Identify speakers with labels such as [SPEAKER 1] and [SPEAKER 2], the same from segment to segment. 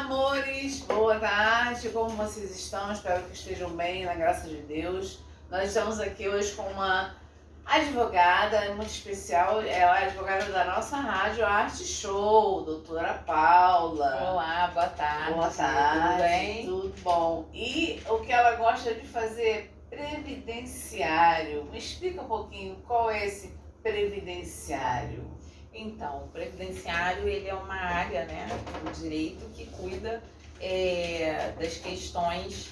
[SPEAKER 1] Amores, boa tarde, como vocês estão? Espero que estejam bem, na graça de Deus. Nós estamos aqui hoje com uma advogada muito especial, ela é advogada da nossa rádio Arte Show, doutora Paula.
[SPEAKER 2] Olá, boa tarde.
[SPEAKER 1] Boa tarde,
[SPEAKER 2] tudo bem?
[SPEAKER 1] Tudo bom. E o que ela gosta de fazer? Previdenciário. Me explica um pouquinho qual é esse previdenciário.
[SPEAKER 2] Então, o previdenciário ele é uma área, né, do direito que cuida das questões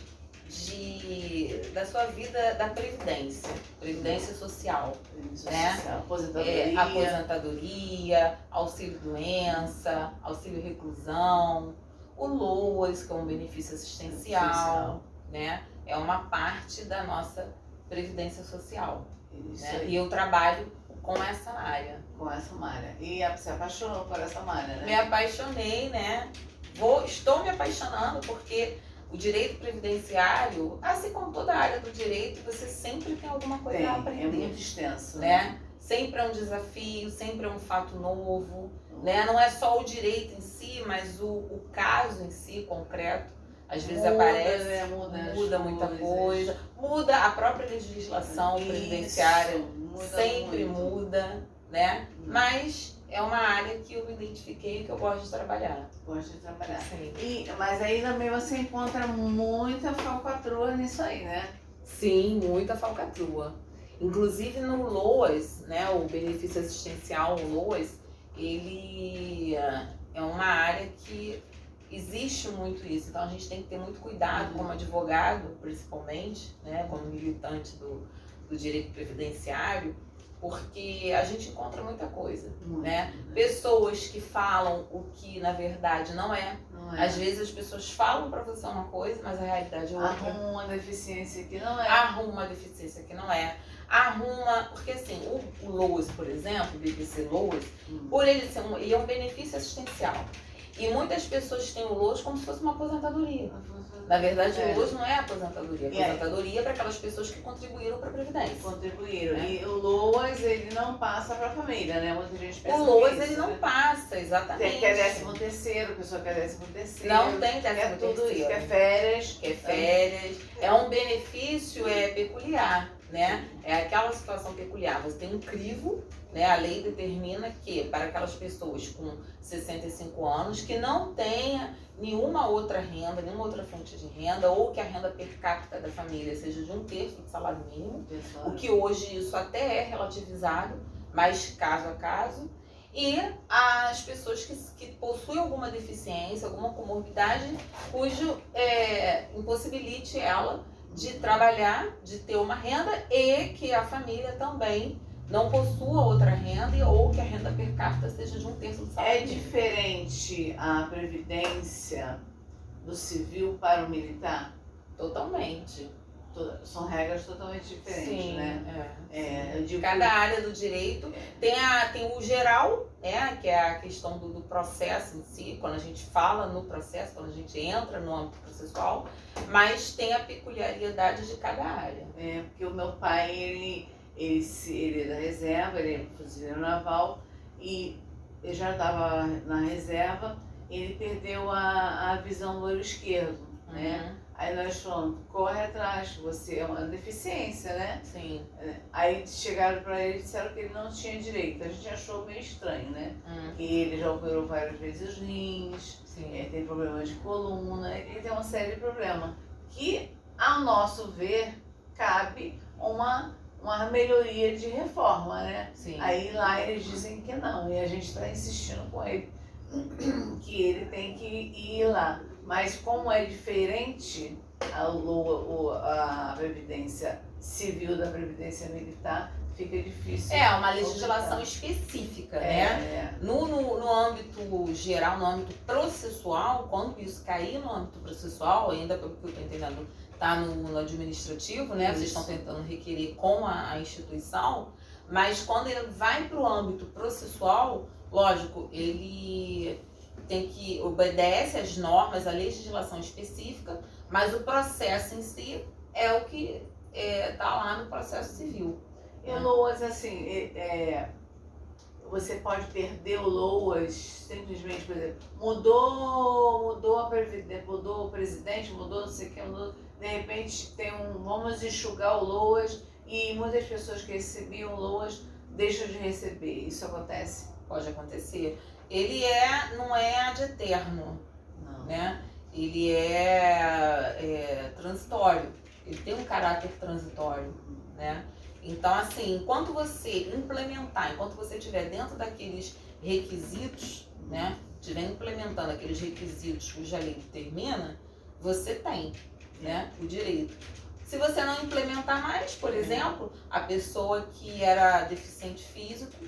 [SPEAKER 2] da sua vida, da previdência social, né? Aposentadoria, auxílio-doença, auxílio-reclusão, o LOAS, que é um benefício assistencial, né? É uma parte da nossa previdência social. Né? E eu trabalho com essa área.
[SPEAKER 1] Com essa área. E se apaixonou por essa área, né?
[SPEAKER 2] Me apaixonei, né? Estou me apaixonando porque o direito previdenciário, assim como toda a área do direito, você sempre tem alguma coisa a aprender.
[SPEAKER 1] É muito extenso,
[SPEAKER 2] né? Sempre é um desafio, sempre é um fato novo, né? Não é só o direito em si, mas o caso em si, concreto. Às vezes aparece,
[SPEAKER 1] né?
[SPEAKER 2] muda muita coisa, muda a própria legislação previdenciária, sempre muda, né? Mas é uma área que eu me identifiquei e que eu gosto de trabalhar.
[SPEAKER 1] Gosto de trabalhar.
[SPEAKER 2] Sim.
[SPEAKER 1] Mas aí também você encontra muita falcatrua nisso aí, né?
[SPEAKER 2] Sim, muita falcatrua. Inclusive no LOAS, né? O benefício assistencial, o LOAS, ele é uma área que existe muito isso, então a gente tem que ter muito cuidado como advogado, principalmente, né, como militante do direito previdenciário, porque a gente encontra muita coisa, né? Pessoas que falam o que na verdade não é. Às vezes as pessoas falam para você uma coisa, mas a realidade é outra.
[SPEAKER 1] Arruma uma deficiência que não é.
[SPEAKER 2] Arruma uma deficiência que não é. Porque assim, o LOAS, por exemplo, o BBC LOAS, por ele ser ele é um benefício assistencial. E muitas pessoas têm o LOAS como se fosse uma aposentadoria. Na verdade, o LOAS não é aposentadoria. Aposentadoria é para aquelas pessoas que contribuíram para a Previdência.
[SPEAKER 1] Contribuíram. Né? E o LOAS, ele não passa para a família, né? Muita gente pensa
[SPEAKER 2] o LOAS,
[SPEAKER 1] nisso,
[SPEAKER 2] ele não passa, exatamente.
[SPEAKER 1] Quer 13º, a pessoa quer 13º.
[SPEAKER 2] Não tem 13º.
[SPEAKER 1] Quer férias.
[SPEAKER 2] Quer férias. É um benefício peculiar, né? É aquela situação peculiar. Você tem um crivo, né? A lei determina que para aquelas pessoas com 65 anos que não tenha nenhuma outra renda, nenhuma outra fonte de renda, ou que a renda per capita da família seja de 1/3 do salário mínimo, o que hoje isso até é relativizado, mas caso a caso, e as pessoas que possuem alguma deficiência, alguma comorbidade, cujo impossibilite ela de trabalhar, de ter uma renda e que a família também não possua outra renda ou que a renda per capita seja de 1/3 do salário.
[SPEAKER 1] É diferente a previdência do civil para o militar?
[SPEAKER 2] Totalmente.
[SPEAKER 1] São regras totalmente diferentes,
[SPEAKER 2] sim,
[SPEAKER 1] né?
[SPEAKER 2] Eu digo cada área do direito tem o geral, né, que é a questão do processo em si, quando a gente fala no processo, quando a gente entra no âmbito processual, mas tem a peculiaridade de cada área.
[SPEAKER 1] Porque o meu pai, ele é da reserva, ele é fuzileiro naval e ele já estava na reserva, ele perdeu a visão do olho esquerdo, né? Aí nós falamos, corre atrás, você é uma deficiência, né?
[SPEAKER 2] Sim.
[SPEAKER 1] Aí chegaram para ele e disseram que ele não tinha direito. A gente achou meio estranho, né? Que ele já operou várias vezes os rins, tem problema de coluna, ele tem uma série de problemas. Que, ao nosso ver, cabe uma melhoria de reforma, né?
[SPEAKER 2] Sim.
[SPEAKER 1] Aí lá eles dizem que não, e a gente está insistindo com ele que ele tem que ir lá. Mas como é diferente a previdência civil da previdência militar, fica difícil.
[SPEAKER 2] É uma legislação específica, né? No âmbito geral, no âmbito processual, quando isso cair no âmbito processual, ainda pelo que eu estou entendendo, está no administrativo, né? Vocês estão tentando requerer com a instituição, mas quando ele vai para o âmbito processual, lógico, ele tem que obedece às normas, à legislação específica, mas o processo em si é o que está lá no processo civil.
[SPEAKER 1] Eu não, assim, você pode perder o LOAS simplesmente, por exemplo, mudou a previdência, mudou o presidente, mudou não sei o que, mudou, de repente vamos enxugar o LOAS e muitas pessoas que recebiam LOAS deixam de receber. Isso acontece?
[SPEAKER 2] Pode acontecer. Ele não é ad eterno,
[SPEAKER 1] Não.
[SPEAKER 2] né? Ele é transitório. Ele tem um caráter transitório, né? Então, assim, enquanto você estiver dentro daqueles requisitos, né? Estiver implementando aqueles requisitos cuja lei determina, você tem, né, o direito. Se você não implementar mais, por exemplo, a pessoa que era deficiente físico,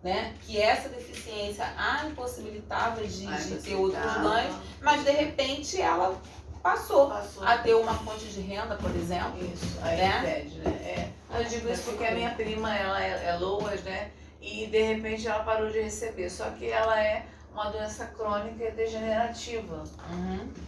[SPEAKER 2] né, que essa deficiência a impossibilitava de ter outros ganhos, mas de repente ela passou a ter uma fonte de renda, por exemplo.
[SPEAKER 1] Isso, aí
[SPEAKER 2] né?
[SPEAKER 1] impede, né? Eu digo isso porque a minha prima, ela é LOAS, né? E de repente ela parou de receber, só que ela é uma doença crônica e degenerativa,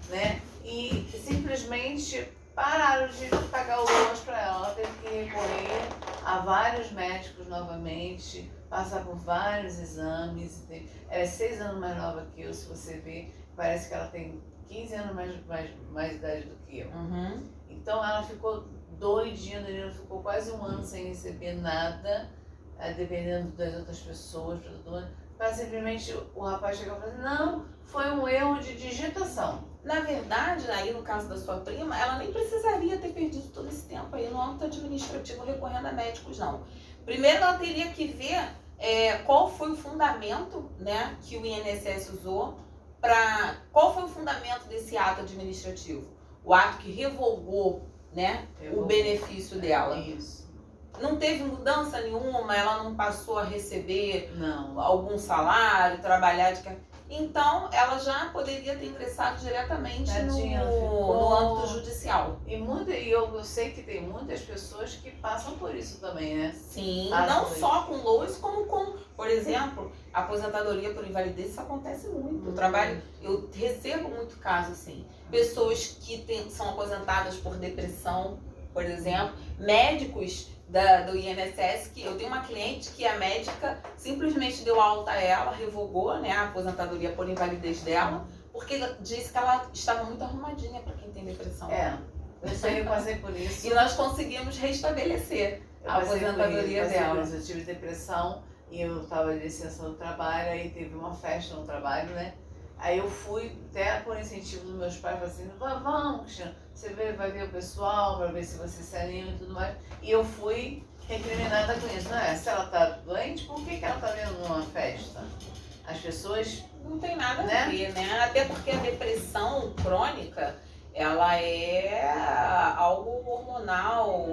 [SPEAKER 1] né? E simplesmente pararam de pagar o LOAS para ela. Ela teve que recorrer a vários médicos novamente, passar por vários exames. Ela é 6 anos mais nova que eu, se você ver, parece que ela tem 15 anos mais idade do que eu. Então ela ficou doidinha, ela ficou quase 1 ano sem receber nada, dependendo das outras pessoas, para simplesmente o rapaz chegar e falar assim, não, foi um erro de digitação.
[SPEAKER 2] Na verdade, aí no caso da sua prima, ela nem precisaria ter perdido todo esse tempo aí no âmbito administrativo recorrendo a médicos, não. Primeiro ela teria que ver qual foi o fundamento, né, que o INSS usou qual foi o fundamento desse ato administrativo? O ato que revogou, né, o benefício dela.
[SPEAKER 1] Isso.
[SPEAKER 2] Não teve mudança nenhuma, ela não passou a receber
[SPEAKER 1] Não.
[SPEAKER 2] algum salário, trabalhar de... Então, ela já poderia ter ingressado diretamente no âmbito judicial.
[SPEAKER 1] E eu sei que tem muitas pessoas que passam por isso também, né?
[SPEAKER 2] Sim, não só com LOAS, como com, por exemplo, aposentadoria por invalidez, isso acontece muito. Eu recebo muito caso assim. Pessoas que são aposentadas por depressão, por exemplo, médicos do INSS, que eu tenho uma cliente que a médica simplesmente deu alta a ela, revogou, né, a aposentadoria por invalidez dela, porque disse que ela estava muito arrumadinha para quem tem depressão.
[SPEAKER 1] Eu passei por isso.
[SPEAKER 2] E nós conseguimos restabelecer a aposentadoria dela.
[SPEAKER 1] Eu tive depressão e eu estava de licença no trabalho, aí teve uma festa no trabalho, né? Aí eu fui, até por incentivo dos meus pais, falei assim, vamos, Cristiano, você vai ver o pessoal, para ver se você se anima e tudo mais. E eu fui recriminada com isso. Não é? Se ela tá doente, por que ela tá vendo numa festa? As pessoas...
[SPEAKER 2] Não tem nada a ver, né? Até porque a depressão crônica, ela é algo hormonal,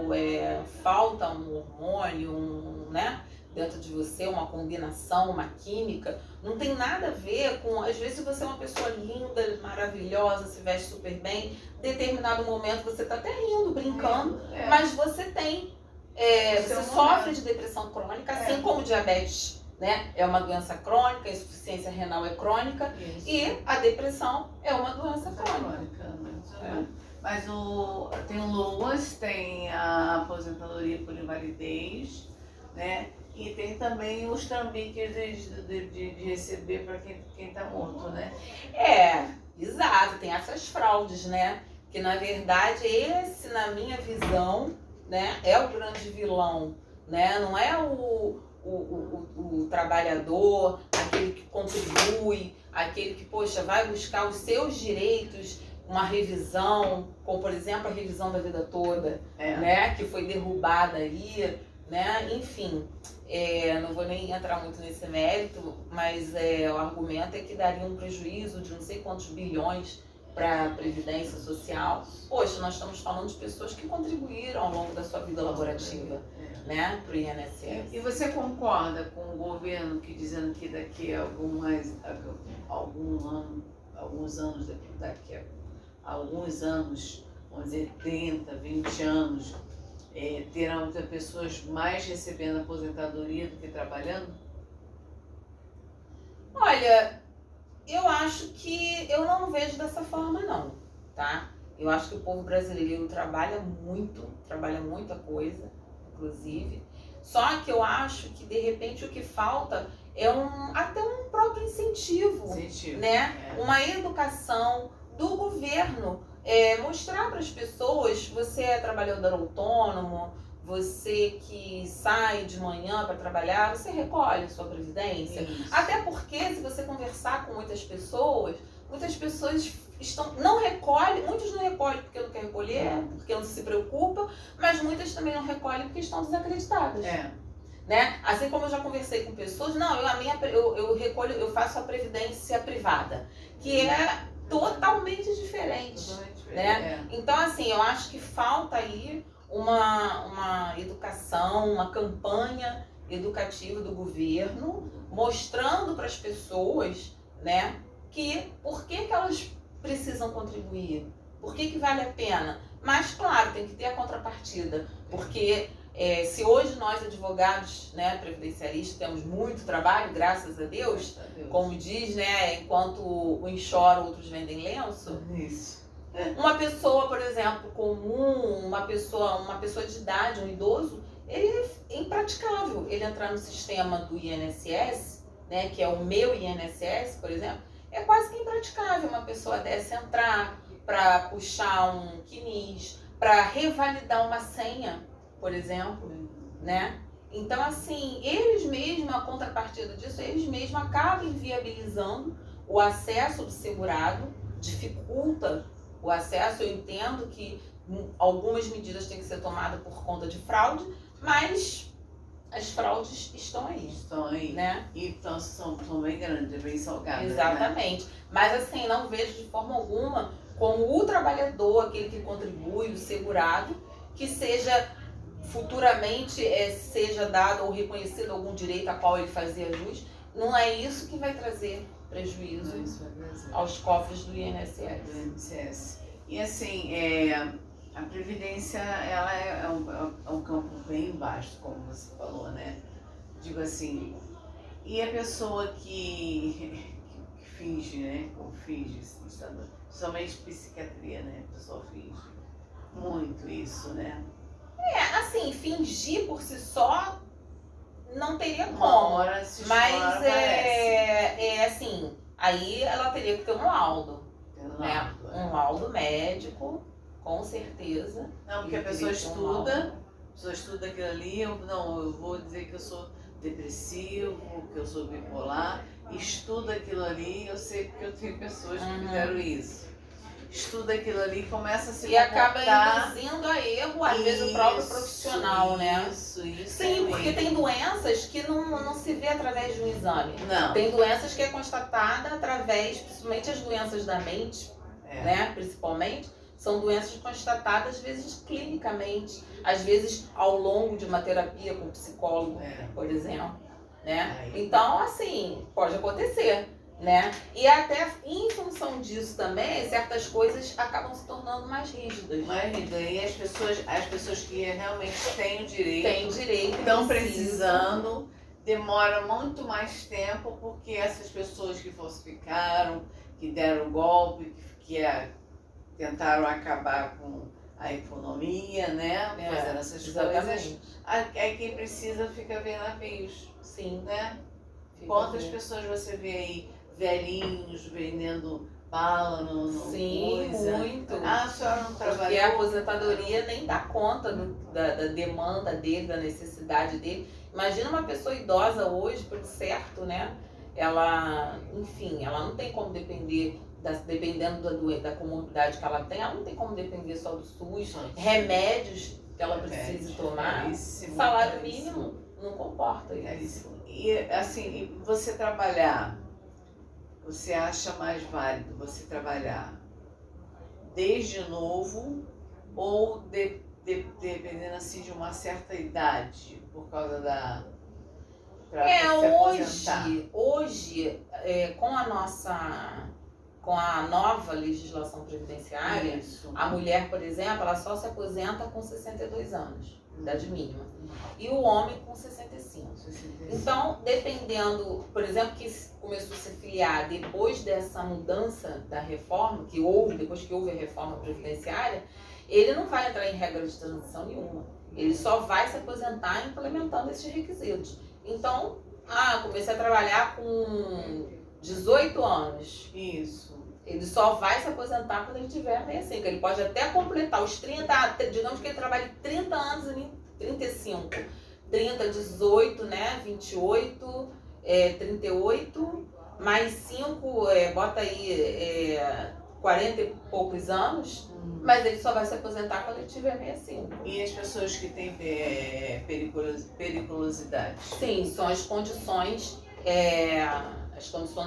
[SPEAKER 2] falta um hormônio, né? Dentro de você, uma combinação, uma química, não tem nada a ver com... Às vezes você é uma pessoa linda, maravilhosa, se veste super bem, em determinado momento você tá até rindo, brincando, mas você tem... você sofre de depressão crônica, assim como diabetes, né? É uma doença crônica, a insuficiência renal é crônica, e a depressão é uma doença crônica.
[SPEAKER 1] Mas tem o LOAS, tem a aposentadoria por invalidez, né? E tem também os trambiques de receber para quem tá morto, né?
[SPEAKER 2] Exato, tem essas fraudes, né? Que na verdade esse, na minha visão, né, é o grande vilão, né? Não é o trabalhador, aquele que contribui, aquele que, poxa, vai buscar os seus direitos, uma revisão, como por exemplo a revisão da vida toda, né? Que foi derrubada aí, né? Enfim, não vou nem entrar muito nesse mérito, mas o argumento é que daria um prejuízo de não sei quantos bilhões para a Previdência Social. Poxa, nós estamos falando de pessoas que contribuíram ao longo da sua vida laborativa, né, para o INSS.
[SPEAKER 1] E você concorda com o governo que dizendo que daqui a alguns anos, vamos dizer 30, 20 anos, terão muitas pessoas mais recebendo aposentadoria do que trabalhando?
[SPEAKER 2] Olha, eu acho que eu não vejo dessa forma não, tá? Eu acho que o povo brasileiro trabalha muita coisa, inclusive. Só que eu acho que de repente o que falta até um próprio incentivo. Né? Uma educação do governo. Mostrar para as pessoas, você é trabalhador autônomo, você que sai de manhã para trabalhar, você recolhe a sua previdência.
[SPEAKER 1] Isso.
[SPEAKER 2] Até porque, se você conversar com muitas pessoas não recolhem, muitos não recolhem porque não quer recolher, porque não se preocupa, mas muitas também não recolhem porque estão desacreditadas. Né? Assim como eu já conversei com pessoas, eu faço a previdência privada, que é totalmente diferente. Né? Então, assim, eu acho que falta aí uma educação, uma campanha educativa do governo, mostrando para as pessoas, né, por que elas precisam contribuir, por que vale a pena. Mas, claro, tem que ter a contrapartida, porque se hoje nós, advogados, né, previdenciaristas, temos muito trabalho, graças a Deus, como diz, né, enquanto uns choram, outros vendem lenço.
[SPEAKER 1] Isso.
[SPEAKER 2] Uma pessoa, por exemplo, comum, uma pessoa de idade, um idoso, ele é impraticável ele entrar no sistema do INSS, né, que é o meu INSS, por exemplo, é quase que impraticável uma pessoa dessa entrar para puxar um quinis, para revalidar uma senha, por exemplo, né? Então, assim, eles mesmos, a contrapartida disso, eles mesmos acabam inviabilizando o acesso do segurado, dificulta o acesso. Eu entendo que algumas medidas têm que ser tomadas por conta de fraude, mas as fraudes estão aí. Né?
[SPEAKER 1] E então são bem grandes, bem salgadas.
[SPEAKER 2] Exatamente. Né? Mas assim, não vejo de forma alguma como o trabalhador, aquele que contribui, o segurado, que seja futuramente seja dado ou reconhecido algum direito a qual ele fazia jus. Não é isso que vai trazer prejuízo aos cofres do INSS.
[SPEAKER 1] E assim, a previdência, ela é um campo bem vasto, como você falou, né? Digo assim, e a pessoa que finge, né? Como finge, somente psiquiatria, né? A pessoa finge muito isso, né?
[SPEAKER 2] Assim, fingir por si só não teria como.
[SPEAKER 1] Uma hora se
[SPEAKER 2] mas assim, aí ela teria que ter um laudo. Né? Um laudo médico, com certeza.
[SPEAKER 1] Não, porque a pessoa estuda aquilo ali, eu vou dizer que eu sou depressivo, que eu sou bipolar, estuda aquilo ali, eu sei porque eu tenho pessoas que fizeram isso. Estuda aquilo ali, começa a se comportar.
[SPEAKER 2] Acaba induzindo a erro, às vezes, o próprio profissional, né?
[SPEAKER 1] Isso.
[SPEAKER 2] Sim, porque tem doenças que não se vê através de um exame.
[SPEAKER 1] Não.
[SPEAKER 2] Tem doenças que é constatada através, principalmente as doenças da mente, né? Principalmente, são doenças constatadas, às vezes, clinicamente. Às vezes, ao longo de uma terapia com psicólogo, por exemplo. Né? Então, assim, pode acontecer. Né? E até em função disso também, certas coisas acabam se tornando mais rígidas.
[SPEAKER 1] E as pessoas que realmente têm o direito,
[SPEAKER 2] estão
[SPEAKER 1] precisando, demora muito mais tempo, porque essas pessoas que falsificaram, que deram golpe, que tentaram acabar com a economia, né? Fazendo essas coisas. Aí quem precisa fica vendo navios.
[SPEAKER 2] Sim.
[SPEAKER 1] Né? Quantas pessoas você vê aí? Velhinhos vendendo bala no
[SPEAKER 2] Sim,
[SPEAKER 1] coisa.
[SPEAKER 2] Muito.
[SPEAKER 1] A senhora não trabalhou?
[SPEAKER 2] Porque a aposentadoria nem dá conta da demanda dele, da necessidade dele. Imagina uma pessoa idosa hoje, por certo, né? Ela, enfim, ela não tem como depender, dependendo da comorbidade que ela tem, ela não tem como depender só do SUS, remédios que ela precise tomar. Salário mínimo não comporta isso.
[SPEAKER 1] E assim, você trabalhar, você acha mais válido você trabalhar desde novo ou dependendo assim de uma certa idade, por causa
[SPEAKER 2] hoje, com a nova legislação previdenciária, a mulher, por exemplo, ela só se aposenta com 62 anos, idade mínima, e o homem com 65. Então, dependendo, por exemplo, que começou a se filiar depois dessa mudança da reforma, depois que houve a reforma previdenciária, ele não vai entrar em regra de transição nenhuma. Ele só vai se aposentar implementando esses requisitos. Então, comecei a trabalhar com 18 anos.
[SPEAKER 1] Isso.
[SPEAKER 2] Ele só vai se aposentar quando ele tiver 65. Ele pode até completar os 30, digamos que ele trabalhe 30 anos e 35. 30, 18, né? 28, 38, mais 5, bota aí 40 e poucos anos, mas ele só vai se aposentar quando ele tiver 65.
[SPEAKER 1] E as pessoas que têm periculosidade?
[SPEAKER 2] Sim, são as condições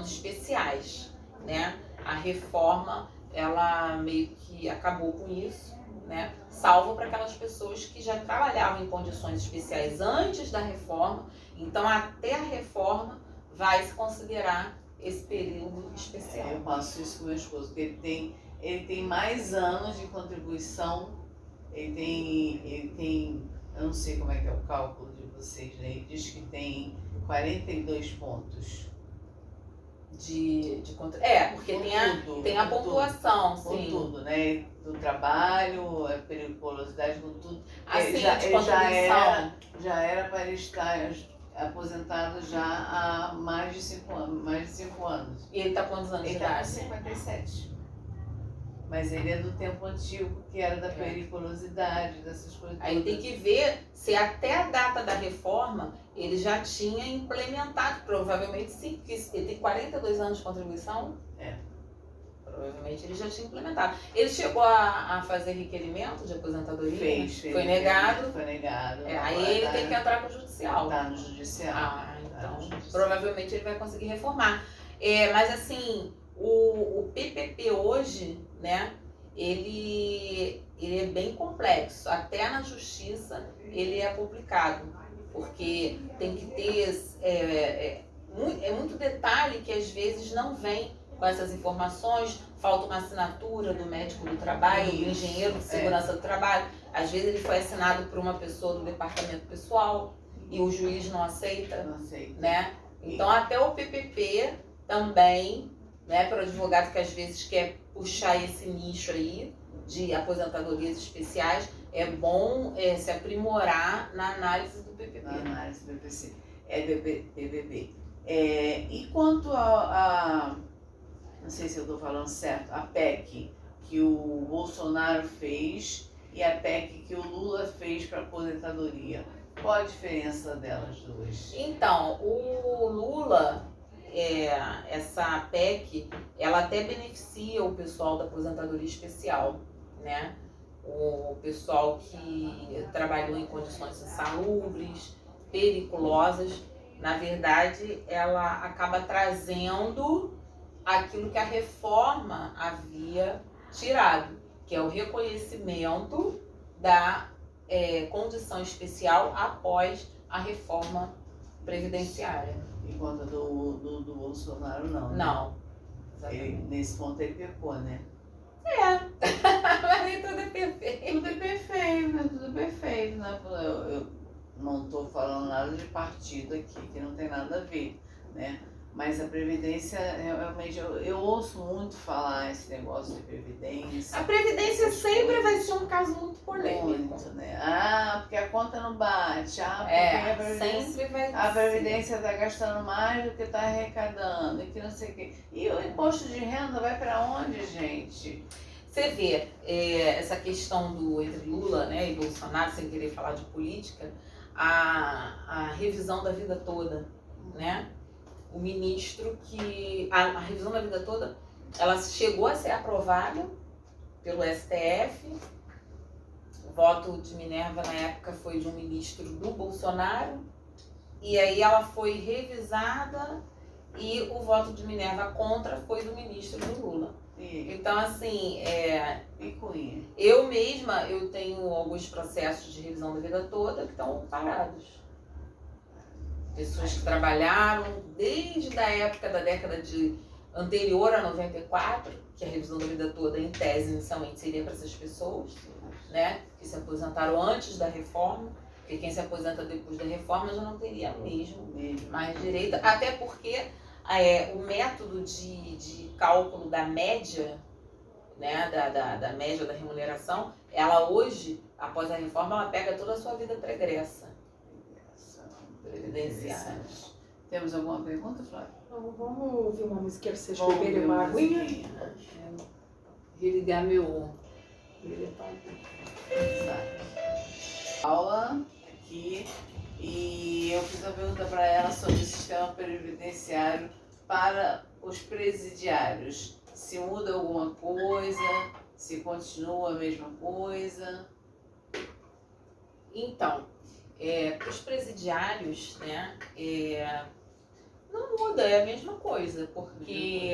[SPEAKER 2] especiais, né? A reforma, ela meio que acabou com isso, né? Salvo para aquelas pessoas que já trabalhavam em condições especiais antes da reforma. Então, até a reforma vai se considerar esse período especial.
[SPEAKER 1] Eu faço isso com meu esposo, porque ele tem mais anos de contribuição, ele tem, eu não sei como é que é o cálculo de vocês, né? Ele diz que tem 42 pontos.
[SPEAKER 2] Porque tem a pontuação,
[SPEAKER 1] com
[SPEAKER 2] sim.
[SPEAKER 1] tudo, né? Do trabalho, a periculosidade, com tudo.
[SPEAKER 2] Assim,
[SPEAKER 1] já era para ele estar aposentado já há mais de 5 anos.
[SPEAKER 2] E ele está quantos anos de
[SPEAKER 1] Ele está com
[SPEAKER 2] idade?
[SPEAKER 1] 57. Mas ele é do tempo antigo, que era da periculosidade, dessas coisas.
[SPEAKER 2] Aí tem que ver se até a data da reforma ele já tinha implementado, provavelmente sim, porque ele tem 42 anos de contribuição. Provavelmente ele já tinha implementado. Ele chegou a fazer requerimento de aposentadoria?
[SPEAKER 1] Fez.
[SPEAKER 2] Foi negado?
[SPEAKER 1] Foi negado.
[SPEAKER 2] Aí ele tem que entrar com o judicial.
[SPEAKER 1] Tá no judicial.
[SPEAKER 2] Então, provavelmente ele vai conseguir reformar. Mas assim, o PPP hoje, né, ele é bem complexo. Até na justiça ele é complicado, porque tem que ter muito detalhe que às vezes não vem com essas informações. Falta uma assinatura do médico do trabalho, do engenheiro de segurança do trabalho. Às vezes ele foi assinado por uma pessoa do departamento pessoal e o juiz não aceita. Né? Então até o PPP também, né, para o advogado que às vezes quer puxar esse nicho aí de aposentadorias especiais, é bom se aprimorar na análise do PPP.
[SPEAKER 1] Na análise do PPP. E quanto a não sei se eu estou falando certo, a PEC que o Bolsonaro fez e a PEC que o Lula fez para aposentadoria, qual a diferença delas duas?
[SPEAKER 2] Então, o Lula, essa PEC, ela até beneficia o pessoal da aposentadoria especial, né? O pessoal que trabalhou em condições insalubres, periculosas. Na verdade, ela acaba trazendo aquilo que a reforma havia tirado, que é o reconhecimento da condição especial após a reforma previdenciária.
[SPEAKER 1] Enquanto do Bolsonaro não, né?
[SPEAKER 2] Não.
[SPEAKER 1] Nesse ponto ele pecou, né?
[SPEAKER 2] Mas nem tudo é perfeito.
[SPEAKER 1] Tudo é perfeito, né? Tudo perfeito, né? Eu não estou falando nada de partido aqui, que não tem nada a ver, né? Mas a Previdência, realmente, eu ouço muito falar esse negócio de Previdência.
[SPEAKER 2] A Previdência sempre vai ser um caso muito polêmico.
[SPEAKER 1] Muito, né? Porque a conta não bate. Porque
[SPEAKER 2] sempre vai
[SPEAKER 1] a Previdência está gastando mais do que está arrecadando, e que não sei o quê. E o imposto de renda vai para onde, gente?
[SPEAKER 2] Você vê essa questão entre Lula, né, e Bolsonaro, sem querer falar de política, a revisão da vida toda, né? O ministro que... A revisão da vida toda, ela chegou a ser aprovada pelo STF. O voto de Minerva, na época, foi de um ministro do Bolsonaro. E aí ela foi revisada e o voto de Minerva contra foi do ministro do Lula. Então, assim, eu mesma, eu tenho alguns processos de revisão da vida toda que estão parados. Pessoas que trabalharam desde a época da década anterior a 94, que a revisão da vida toda, em tese, inicialmente seria para essas pessoas, né, que se aposentaram antes da reforma, porque quem se aposenta depois da reforma já não teria mesmo mais direito, até porque o método de cálculo da média, né, da média da remuneração, ela hoje, após a reforma, ela pega toda a sua vida pregressa. Previdenciárias.
[SPEAKER 1] Temos alguma pergunta, Flávia?
[SPEAKER 3] Então, vamos ouvir uma musiquinha pra vocês
[SPEAKER 1] Vamos
[SPEAKER 3] beberem
[SPEAKER 1] ver
[SPEAKER 3] uma
[SPEAKER 1] uma
[SPEAKER 3] aguinha?
[SPEAKER 1] musiquinha.
[SPEAKER 2] Religar meu.
[SPEAKER 1] Aula aqui e eu fiz uma pergunta para ela sobre o sistema previdenciário para os presidiários. Se muda alguma coisa, se continua a mesma coisa.
[SPEAKER 2] Então, para os presidiários, né, não muda, é a mesma coisa, porque,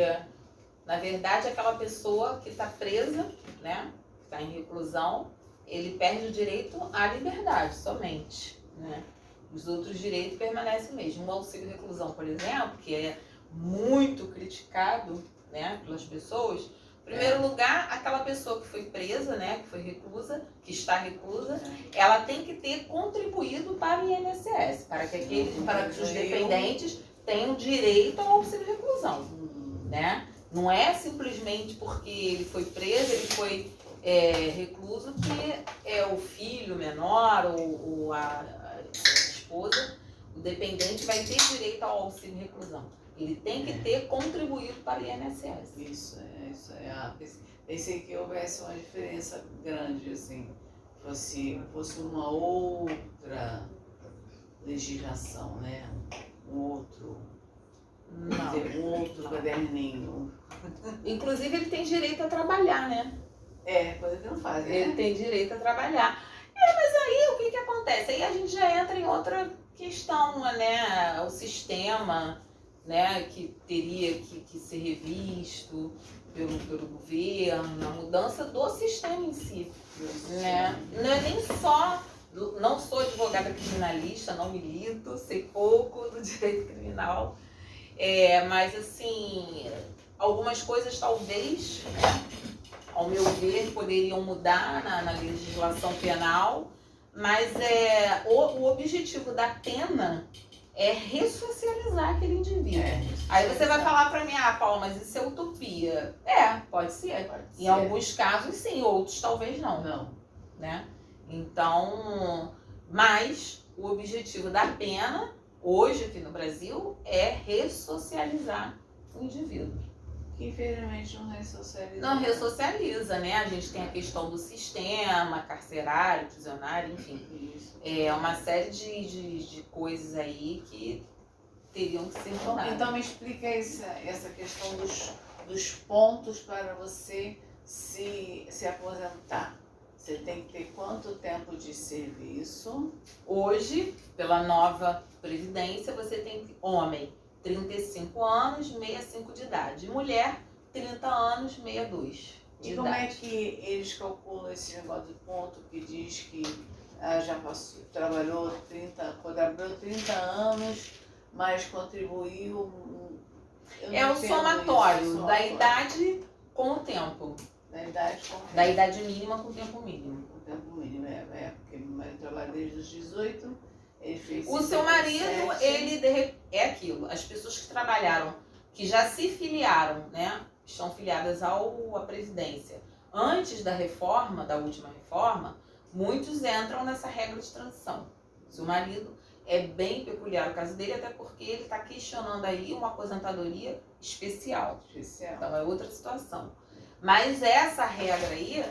[SPEAKER 2] na verdade, aquela pessoa que está presa, né, que está em reclusão, ele perde o direito à liberdade somente, né? Os outros direitos permanecem mesmo. O auxílio reclusão, por exemplo, que é muito criticado, né, pelas pessoas. Em primeiro lugar, aquela pessoa que foi presa, né, que foi reclusa, que está reclusa, ela tem que ter contribuído para o INSS, para que os dependentes tenham direito ao auxílio reclusão, né? Não é simplesmente porque ele foi preso, ele foi recluso, que é o filho menor ou a esposa, o dependente vai ter direito ao auxílio reclusão. Ele tem que ter contribuído para o INSS.
[SPEAKER 1] Isso é. Pensei que houvesse uma diferença grande, assim, fosse uma outra legislação, né? Um outro caderninho.
[SPEAKER 2] Inclusive, ele tem direito a trabalhar, né?
[SPEAKER 1] Coisa que não faz, né?
[SPEAKER 2] Ele tem direito a trabalhar. Mas aí o que acontece? Aí a gente já entra em outra questão, né? O sistema, né, que teria que ser revisto pelo governo, a mudança do sistema em si, né? Não é nem só, não sou advogada criminalista, não milito, sei pouco do direito criminal, mas assim, algumas coisas talvez, né, ao meu ver, poderiam mudar na legislação penal, mas o objetivo da pena é ressocializar aquele indivíduo. Aí você vai falar pra mim, Paula, mas isso é utopia. Pode ser. Em alguns casos, sim, outros talvez não.
[SPEAKER 1] Não.
[SPEAKER 2] Né? Então, mas o objetivo da pena, hoje aqui no Brasil, é ressocializar o indivíduo.
[SPEAKER 1] Que infelizmente não ressocializa.
[SPEAKER 2] Não ressocializa, né? A gente tem a questão do sistema carcerário, prisional, enfim.
[SPEAKER 1] Isso.
[SPEAKER 2] É uma série de coisas aí que teriam que ser mudadas.
[SPEAKER 1] Então me explica essa questão dos pontos para você se aposentar. Você tem que ter quanto tempo de serviço?
[SPEAKER 2] Hoje, pela nova Previdência, você tem homem 35 anos, 65 de idade. Mulher, 30 anos, 62 de idade.
[SPEAKER 1] E como é que eles calculam esse negócio de ponto que diz que trabalhou 30 anos, mas contribuiu...
[SPEAKER 2] É o somatório da idade com o tempo. Da idade mínima com o tempo mínimo.
[SPEAKER 1] O tempo mínimo, porque meu marido trabalha desde os 18, ele fez...
[SPEAKER 2] O seu marido, é aquilo, as pessoas que trabalharam, que já se filiaram, né, estão filiadas à Previdência. Antes da reforma, da última reforma, muitos entram nessa regra de transição. Seu marido, é bem peculiar o caso dele, até porque ele está questionando aí uma aposentadoria especial. Então é outra situação. Mas essa regra aí,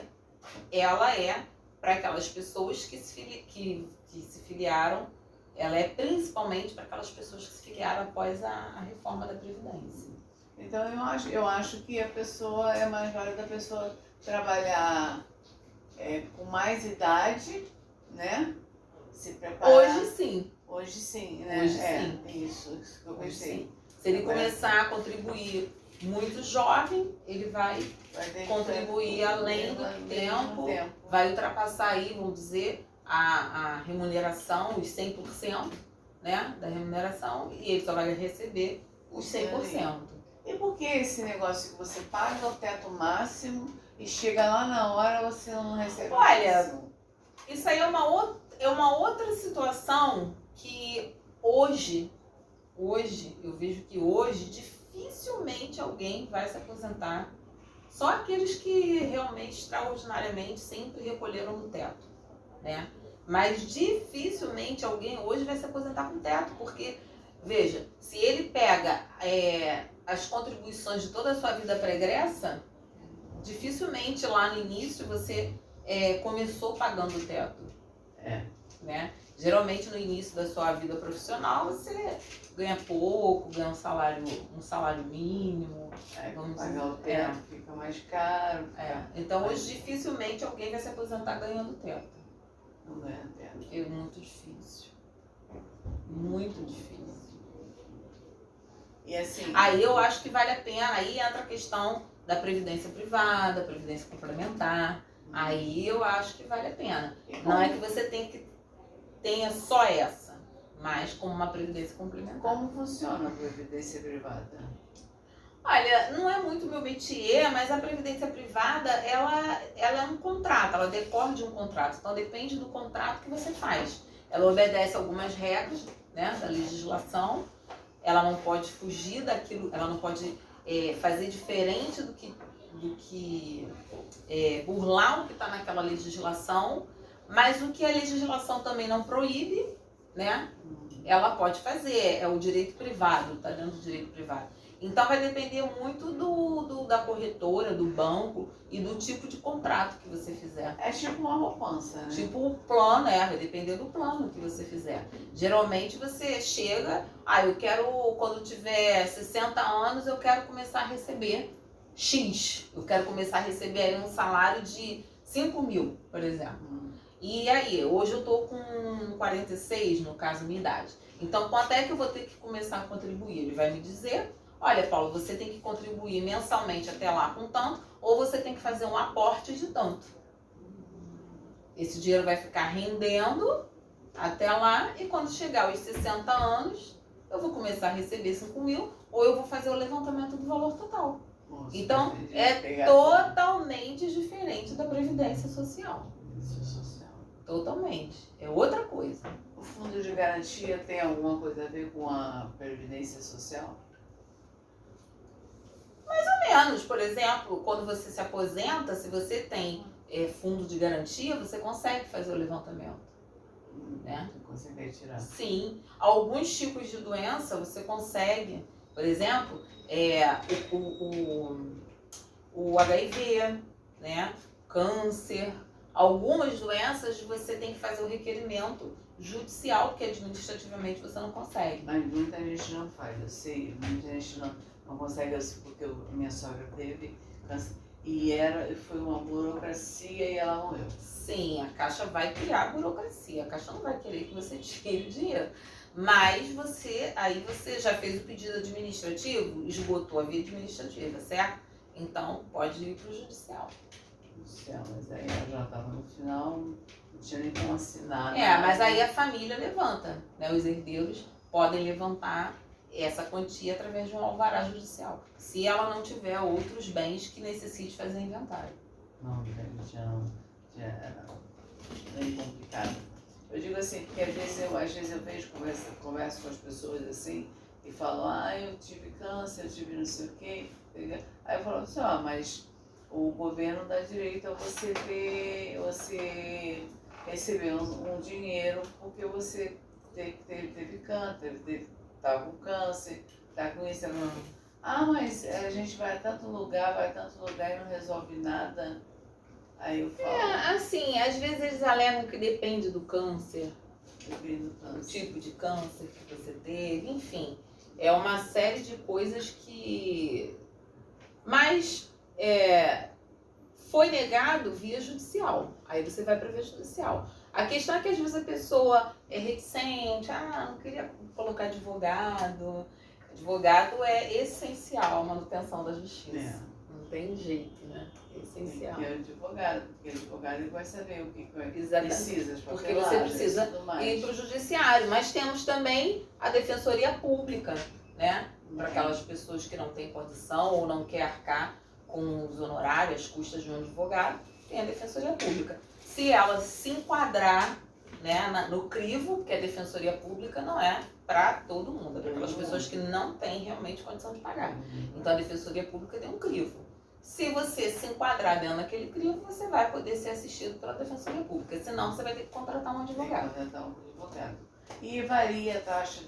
[SPEAKER 2] ela é para aquelas pessoas que se filiaram, ela é principalmente para aquelas pessoas que se filiaram após a reforma da Previdência.
[SPEAKER 1] Então eu acho que a pessoa, é mais válida a pessoa trabalhar com mais idade, né? Se preparar.
[SPEAKER 2] Hoje sim.
[SPEAKER 1] Hoje sim, né?
[SPEAKER 2] Hoje sim.
[SPEAKER 1] Isso que eu pensei.
[SPEAKER 2] Se ele começar a contribuir muito jovem, ele vai contribuir além do tempo, vai ultrapassar aí, vamos dizer, a remuneração, os 100%, né, da remuneração, e ele só vai receber os 100%.
[SPEAKER 1] E por que esse negócio que você paga o teto máximo e chega lá na hora você não recebe?
[SPEAKER 2] Olha, isso aí é uma outra situação que hoje eu vejo que hoje dificilmente alguém vai se aposentar. Só aqueles que realmente, extraordinariamente, sempre recolheram no teto, né? Mas dificilmente alguém hoje vai se aposentar com teto, porque Veja, se ele pega as contribuições de toda a sua vida pregressa, dificilmente lá no início você começou pagando o teto. Né? Geralmente no início da sua vida profissional você ganha pouco, ganha um salário mínimo.
[SPEAKER 1] Vamos pagar o teto fica mais caro.
[SPEAKER 2] Então hoje dificilmente alguém vai se aposentar ganhando teto.
[SPEAKER 1] Não ganha teto.
[SPEAKER 2] É muito difícil. Muito difícil.
[SPEAKER 1] E assim,
[SPEAKER 2] aí eu acho que vale a pena, aí entra a questão da previdência privada, previdência complementar. Aí eu acho que vale a pena. Não é que você tenha só essa, mas como uma previdência complementar.
[SPEAKER 1] Como funciona a previdência privada?
[SPEAKER 2] Olha, não é muito meu métier, mas a previdência privada, ela é um contrato, ela decorre de um contrato. Então depende do contrato que você faz. Ela obedece algumas regras, né, da legislação. Ela não pode fugir daquilo, ela não pode fazer diferente do que burlar o que está naquela legislação, mas o que a legislação também não proíbe, né? Ela pode fazer, é o direito privado, está dentro do direito privado. Então vai depender muito da corretora, do banco e do tipo de contrato que você fizer.
[SPEAKER 1] É tipo uma poupança, né?
[SPEAKER 2] Tipo o plano, vai depender do plano que você fizer. Geralmente você chega, eu quero, quando tiver 60 anos, eu quero começar a receber X. Eu quero começar a receber aí um salário de 5 mil, por exemplo. E aí, hoje eu tô com 46, no caso, minha idade. Então, quanto é que eu vou ter que começar a contribuir? Ele vai me dizer, olha, Paulo, você tem que contribuir mensalmente até lá com tanto, ou você tem que fazer um aporte de tanto. Esse dinheiro vai ficar rendendo até lá, e quando chegar aos 60 anos, eu vou começar a receber 5 mil, ou eu vou fazer o levantamento do valor total.
[SPEAKER 1] Nossa,
[SPEAKER 2] então, é totalmente diferente da Previdência Social. Totalmente. É outra coisa.
[SPEAKER 1] O fundo de garantia tem alguma coisa a ver com a Previdência Social?
[SPEAKER 2] Mais ou menos. Por exemplo, quando você se aposenta, se você tem fundo de garantia, você consegue fazer o levantamento. Né?
[SPEAKER 1] Você consegue tirar?
[SPEAKER 2] Sim. Alguns tipos de doença você consegue. Por exemplo, o HIV, né? Câncer. Algumas doenças você tem que fazer o requerimento judicial, porque administrativamente você não consegue.
[SPEAKER 1] Mas muita gente não faz, eu sei. Muita gente não consegue, porque minha sogra teve câncer. E foi uma burocracia e ela morreu.
[SPEAKER 2] Sim, a Caixa vai criar burocracia. A Caixa não vai querer que você tire o dinheiro. Mas você já fez o pedido administrativo, esgotou a via administrativa, certo? Então pode ir para o judicial.
[SPEAKER 1] Mas aí ela já estava no final, não tinha nem como assinar.
[SPEAKER 2] Mas aí a família levanta, né? Os herdeiros podem levantar essa quantia através de um alvará judicial, se ela não tiver outros bens que necessite fazer inventário.
[SPEAKER 1] Não, era bem complicado. Eu digo assim, porque às vezes eu vejo, converso com as pessoas assim, e falam, eu tive câncer, eu tive não sei o quê. Aí eu falo assim, mas o governo dá direito a você receber um dinheiro porque você teve câncer, tá com câncer, tá com isso. Mas a gente vai a tanto lugar e não resolve nada. Aí eu falo.
[SPEAKER 2] Assim, às vezes eles alegam que depende do câncer,
[SPEAKER 1] do
[SPEAKER 2] tipo de câncer que você teve, enfim. É uma série de coisas que... Mas foi negado via judicial. Aí você vai para via judicial. A questão é que às vezes a pessoa é reticente, não queria colocar advogado. Advogado é essencial a manutenção da justiça. Não tem jeito, né? É essencial.
[SPEAKER 1] Porque o advogado ele vai saber o que
[SPEAKER 2] Exatamente.
[SPEAKER 1] precisa.
[SPEAKER 2] Porque você precisa ir para o judiciário. Mas temos também a Defensoria Pública, né? Para aquelas pessoas que não têm condição ou não querem arcar com os honorários, as custas de um advogado, tem a Defensoria Pública. Se ela se enquadrar, né, no crivo, que a Defensoria Pública não é para todo mundo, é para aquelas pessoas que não têm realmente condição de pagar. Então a Defensoria Pública tem um crivo. Se você se enquadrar dentro daquele crivo, você vai poder ser assistido pela Defensoria Pública. Senão, você vai ter que contratar um advogado.
[SPEAKER 1] E varia a taxa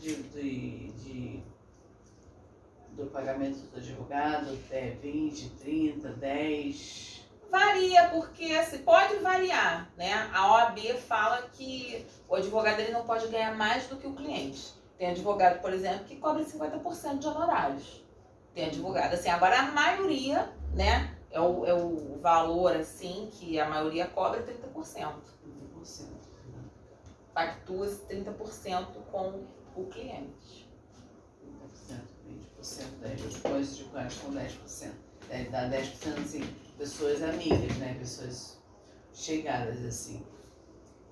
[SPEAKER 1] do pagamento do advogado, até 20, 30, 10.
[SPEAKER 2] Varia, porque assim, pode variar, né? A OAB fala que o advogado ele não pode ganhar mais do que o cliente. Tem advogado, por exemplo, que cobra 50% de honorários. Tem advogado, assim, agora a maioria, né, é o valor, assim, que a maioria cobra 30%.
[SPEAKER 1] 30%.
[SPEAKER 2] Pactua 30% com o cliente.
[SPEAKER 1] 30%, 20%, 10%, depois de com 10%. Dá 10% assim, pessoas amigas, né? Pessoas chegadas assim.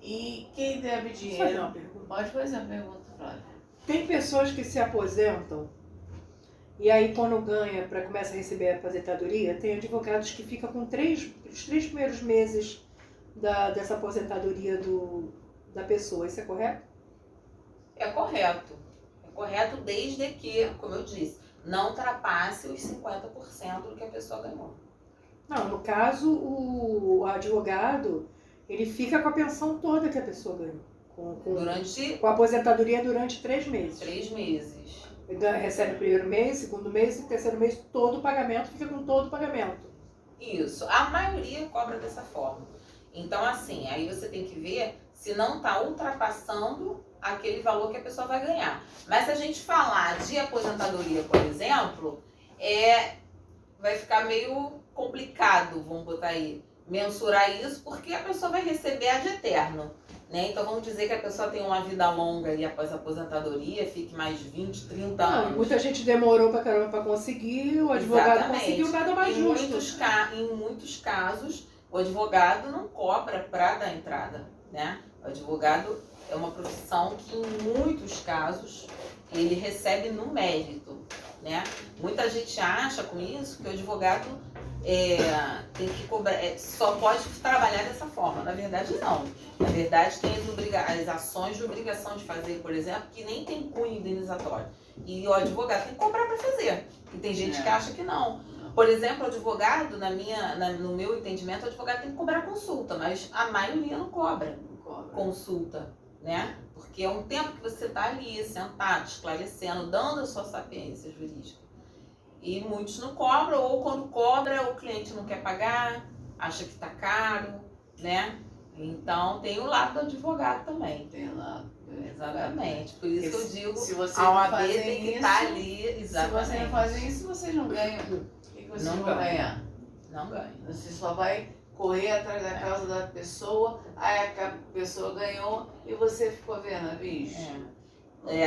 [SPEAKER 1] E quem deve
[SPEAKER 3] Deixa eu fazer
[SPEAKER 1] dinheiro.
[SPEAKER 3] uma pergunta.
[SPEAKER 1] Pode fazer uma pergunta, Flávia.
[SPEAKER 3] Tem pessoas que se aposentam e aí quando ganha para começar a receber a aposentadoria, tem advogados que ficam com os 3 primeiros meses dessa aposentadoria da pessoa. Isso é correto?
[SPEAKER 2] É correto. É correto desde que, como eu disse, não ultrapasse os 50% do que a pessoa ganhou.
[SPEAKER 3] Não, no caso, o advogado, ele fica com a pensão toda que a pessoa ganhou.
[SPEAKER 2] Durante
[SPEAKER 3] Com a aposentadoria durante 3 meses.
[SPEAKER 2] 3 meses.
[SPEAKER 3] Ele recebe o primeiro mês, segundo mês e terceiro mês, todo o pagamento, fica com todo o pagamento.
[SPEAKER 2] Isso. A maioria cobra dessa forma. Então, assim, aí você tem que ver se não está ultrapassando aquele valor que a pessoa vai ganhar. Mas se a gente falar de aposentadoria, por exemplo, vai ficar meio complicado, vamos botar aí, mensurar isso, porque a pessoa vai receber ad eterno, né? Então vamos dizer que a pessoa tem uma vida longa e após a aposentadoria, fique mais 20, 30 anos.
[SPEAKER 3] Muita gente demorou pra caramba pra conseguir, o advogado
[SPEAKER 2] Exatamente.
[SPEAKER 3] conseguiu nada mais justo.
[SPEAKER 2] Em muitos casos, o advogado não cobra para dar entrada, né? O advogado é uma profissão que, em muitos casos, ele recebe no mérito, né? Muita gente acha com isso que o advogado tem que cobrar, só pode trabalhar dessa forma. Na verdade, não. Na verdade, tem as ações de obrigação de fazer, por exemplo, que nem tem cunho indenizatório. E o advogado tem que cobrar para fazer. E tem gente que acha que não. Por exemplo, o advogado, no meu entendimento, o advogado tem que cobrar consulta, mas a maioria não cobra consulta, né? Porque é um tempo que você está ali, sentado, esclarecendo, dando a sua sapiência jurídica. E muitos não cobram, ou quando cobra, o cliente não quer pagar, acha que está caro, né? Então, tem o lado do advogado também.
[SPEAKER 1] Tem lá.
[SPEAKER 2] Exatamente. Por isso que eu digo,
[SPEAKER 1] se você
[SPEAKER 2] a OAB
[SPEAKER 1] fazem
[SPEAKER 2] tem que
[SPEAKER 1] isso,
[SPEAKER 2] estar ali. Exatamente.
[SPEAKER 1] Se vocês não fazem isso, vocês não ganham. O que vocês
[SPEAKER 2] Não
[SPEAKER 1] vão
[SPEAKER 2] ganham.
[SPEAKER 1] ganhar?
[SPEAKER 2] Não ganha.
[SPEAKER 1] Você só vai correr atrás da causa da pessoa, aí a pessoa ganhou e você ficou vendo, bicho.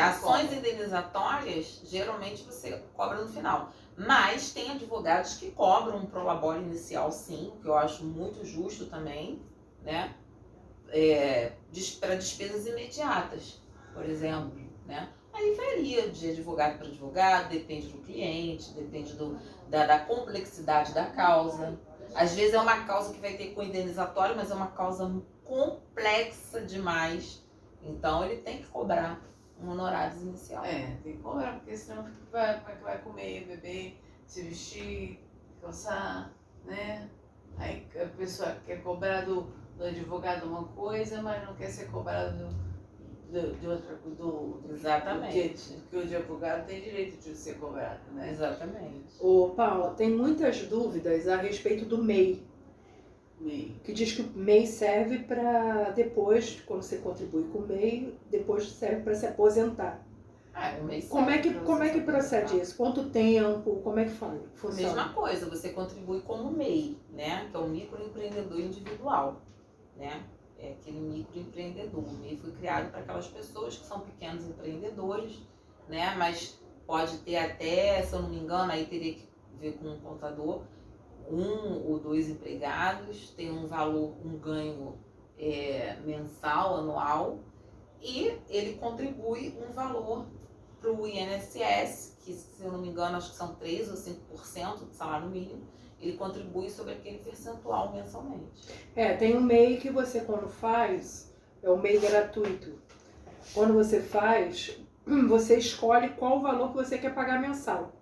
[SPEAKER 2] Ações indenizatórias, geralmente você cobra no final. Mas tem advogados que cobram um prolabore inicial, sim, que eu acho muito justo também, né? Para despesas imediatas, por exemplo, né? Aí varia de advogado para advogado, depende do cliente, depende da complexidade da causa. Às vezes é uma causa que vai ter cunho indenizatório, mas é uma causa complexa demais. Então ele tem que cobrar um honorário inicial.
[SPEAKER 1] Tem que cobrar, porque senão vai comer, beber, se vestir, calçar, né? Aí a pessoa quer cobrar do advogado uma coisa, mas não quer ser cobrado de outra coisa.
[SPEAKER 2] Exatamente.
[SPEAKER 1] Que o advogado tem direito de ser cobrado, né?
[SPEAKER 2] Exatamente.
[SPEAKER 3] Ô, Paula, tem muitas dúvidas a respeito do MEI. Que diz que o MEI serve para depois, quando você contribui com o MEI, depois serve para se aposentar.
[SPEAKER 2] O MEI
[SPEAKER 3] Como é
[SPEAKER 2] serve
[SPEAKER 3] que procede isso? Quanto tempo? Como é que funciona?
[SPEAKER 2] Mesma coisa, você contribui como MEI, né? Que é o microempreendedor individual, né? É aquele microempreendedor. O MEI foi criado para aquelas pessoas que são pequenos empreendedores, né? Mas pode ter até, se eu não me engano, aí teria que ver com um contador, 1 ou 2 empregados, tem um valor, um ganho mensal, anual, e ele contribui um valor para o INSS, que se eu não me engano, acho que são 3 ou 5% do salário mínimo, ele contribui sobre aquele percentual mensalmente.
[SPEAKER 3] Tem um MEI que você quando faz, é o MEI gratuito. Quando você faz, você escolhe qual o valor que você quer pagar mensal.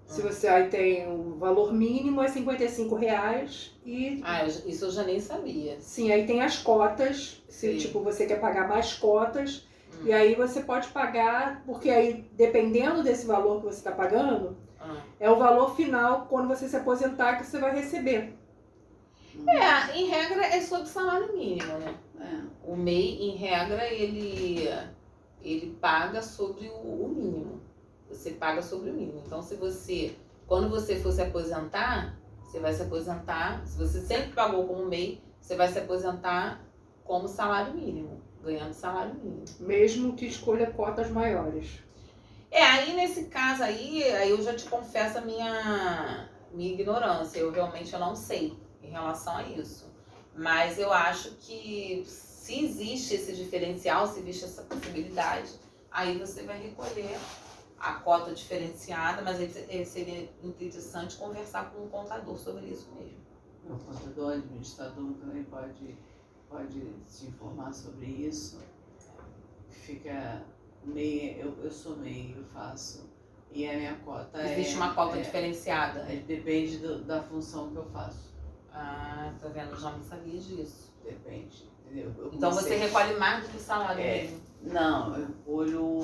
[SPEAKER 3] Se você aí tem o valor mínimo é R$55 e...
[SPEAKER 2] isso eu já nem sabia.
[SPEAKER 3] Sim, aí tem as cotas, se
[SPEAKER 2] Sim.
[SPEAKER 3] tipo você quer pagar mais cotas, E aí você pode pagar, porque aí, dependendo desse valor que você está pagando, é o valor final quando você se aposentar que você vai receber.
[SPEAKER 2] Em regra é sobre salário mínimo, né? O MEI, em regra, ele paga sobre o mínimo. Você paga sobre o mínimo. Então, quando você for se aposentar, você vai se aposentar, se você sempre pagou como MEI, você vai se aposentar como salário mínimo, ganhando salário mínimo.
[SPEAKER 3] Mesmo que escolha cotas maiores.
[SPEAKER 2] Aí nesse caso aí eu já te confesso a minha ignorância. Eu realmente não sei em relação a isso. Mas eu acho que se existe esse diferencial, se existe essa possibilidade, aí você vai recolher a cota diferenciada, mas aí seria interessante conversar com um contador sobre isso mesmo.
[SPEAKER 1] O contador, administrador também pode te informar sobre isso. Fica meio, eu sou meio, eu faço. E a minha cota
[SPEAKER 2] Existe uma cota diferenciada?
[SPEAKER 1] Depende da função que eu faço.
[SPEAKER 2] Ah, tá vendo? Eu já não sabia disso.
[SPEAKER 1] Depende, entendeu?
[SPEAKER 2] Então você recolhe mais do que o salário mesmo?
[SPEAKER 1] Não, eu recolho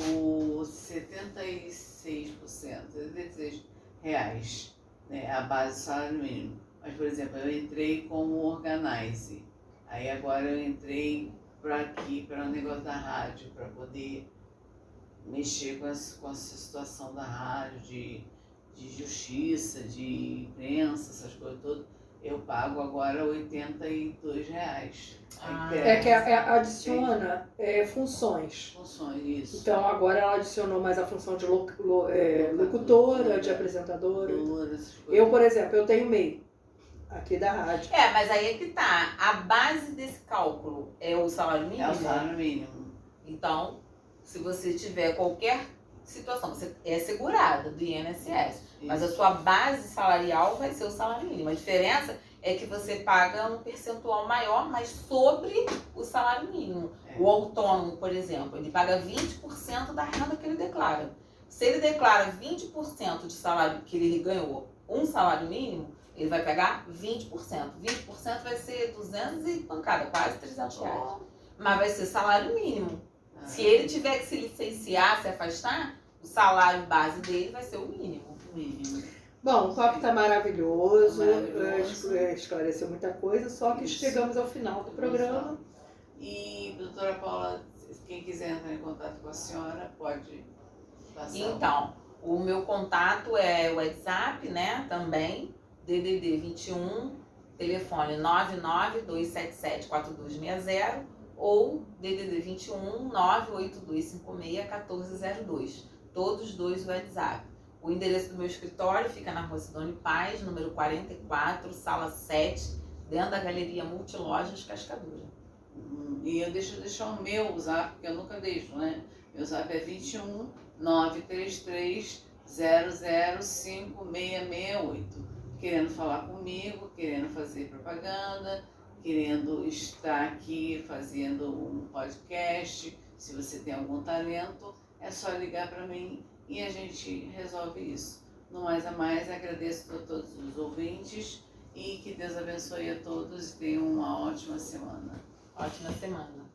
[SPEAKER 1] 76%, 76 reais, né, a base do salário mínimo. Mas, por exemplo, eu entrei como organize. Aí agora eu entrei para o negócio da rádio, para poder mexer com essa situação da rádio, de justiça, de imprensa, essas coisas todas. Eu pago agora R$82.
[SPEAKER 3] Que adiciona funções.
[SPEAKER 1] Funções, isso.
[SPEAKER 3] Então agora ela adicionou mais a função de locutora, de apresentadora. Eu, por exemplo, eu tenho MEI aqui da rádio.
[SPEAKER 2] Mas aí é que tá. A base desse cálculo é o salário mínimo?
[SPEAKER 1] É o salário mínimo.
[SPEAKER 2] Então, se você tiver qualquer situação, você é segurada do INSS, mas a sua base salarial vai ser o salário mínimo. A diferença é que você paga um percentual maior, mas sobre o salário mínimo. O autônomo, por exemplo, ele paga 20% da renda que ele declara. Se ele declara 20% de salário que ele ganhou, um salário mínimo, ele vai pegar 20%. 20% vai ser 200 e pancada, quase R$300. Mas vai ser salário mínimo. Se ele tiver que se licenciar, se afastar, o salário base dele vai ser o mínimo.
[SPEAKER 3] Bom, o papo está maravilhoso, esclareceu muita coisa, só que chegamos ao final do programa.
[SPEAKER 1] E, doutora Paula, quem quiser entrar em contato com a senhora, pode passar.
[SPEAKER 2] Então, o meu contato é o WhatsApp, né, também, DDD 21, telefone 992774260, ou DDD 21 982561402. Todos dois o WhatsApp. O endereço do meu escritório fica na Rua Sidônio Paz, número 44, sala 7, dentro da Galeria Multilojas Cascadura.
[SPEAKER 1] E eu deixar o meu zap, porque eu nunca deixo, né? Meu zap é 21 933 005668. Querendo falar comigo, querendo fazer propaganda, querendo estar aqui fazendo um podcast. Se você tem algum talento, é só ligar para mim e a gente resolve isso. No mais a mais, agradeço a todos os ouvintes e que Deus abençoe a todos e tenham uma ótima semana.
[SPEAKER 2] Ótima semana.